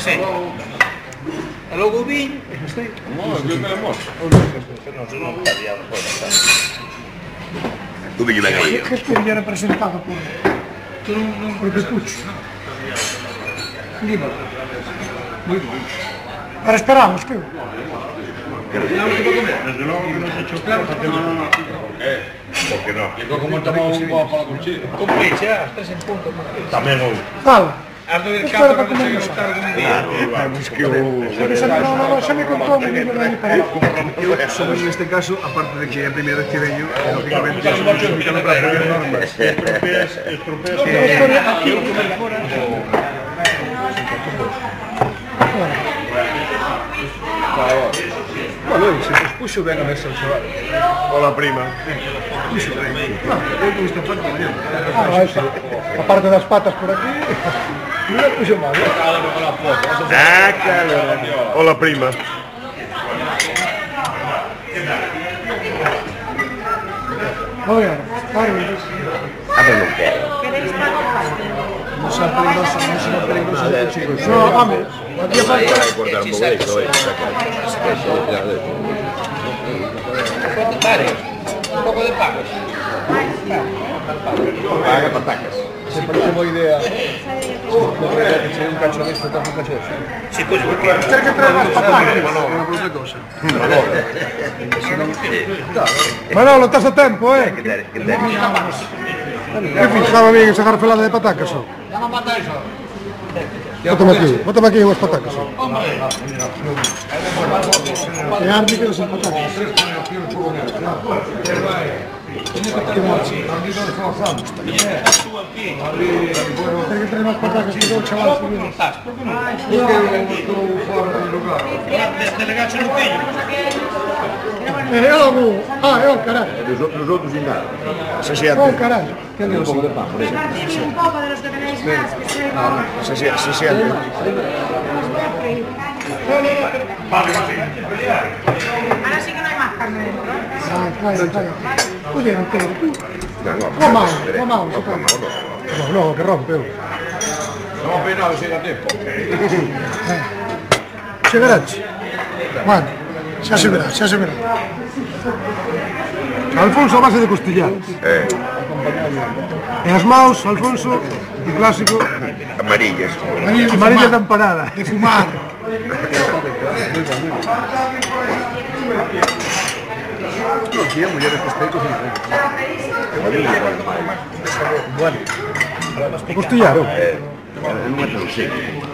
Sí. E logo o viño. No, yo tenemos. Tú de que ven aí. Que estaría representado por Pepucho. Lima. Muy bueno. Ahora esperamos, tío. Desde luego que nos ha hecho claro, porque no. ¿Por qué no? Yo como tomamos un poco para la cuchilla. Como dice, as 3 en punto. Tamén hoy. Fala. Has de ver campo non se gustar algún día. Es que hubo... No, xa me contou un libro de para Somos en este caso, aparte de que é a primeira vez que veño, lógicamente somos un mexicano para poner normas. Estropeas. Bueno, se nos puxo ben a mesa o chaval. Hola, prima. Puxo ben. Eu con esta parte mañana. aparte das patas por aquí. Non é puxo mal. Ah, claro. Hola, prima. Oiga, claro. Ah, pero non quero. Non xa peligrosa de chicos. No, vamos. Aquí Vai falta. a cortar un pouco de isto, Un pouco de pagos. Paga patacas. Se parece boa idea. Que se un cacho disto, un cacho disto. Si, pois, porque... Ter que traer as patacas. Era por outra cousa. Manolo, estás a tempo, eh? Que ter. Que fixaba bien esa garfelada de patacas, ó. Bótame aquí unhas patacas, ó. E arme que sen patacas. Ter que traer máis patacas que o chaval subindo. Delegaxe no pillo. É o caralho. Los outros sin nada. Se O siente. caralho. Un pouco de pan, por exemplo. Repartir un poco de los que tenéis más, que soy Se siente. Ahora sí que no hay más carne dentro. Trae. Oye, non quero tú. Vamos. No, que rompeu. No, pena, se da tempo. Chegarache. Bueno, xa se verá. Alfonso a base de costillares. E as maus, Alfonso, o clásico, Amarillas. amarilla de empanada. De fumar. No, aquí a mulleres costeitos en frente. Costillaro. Non é tan seco.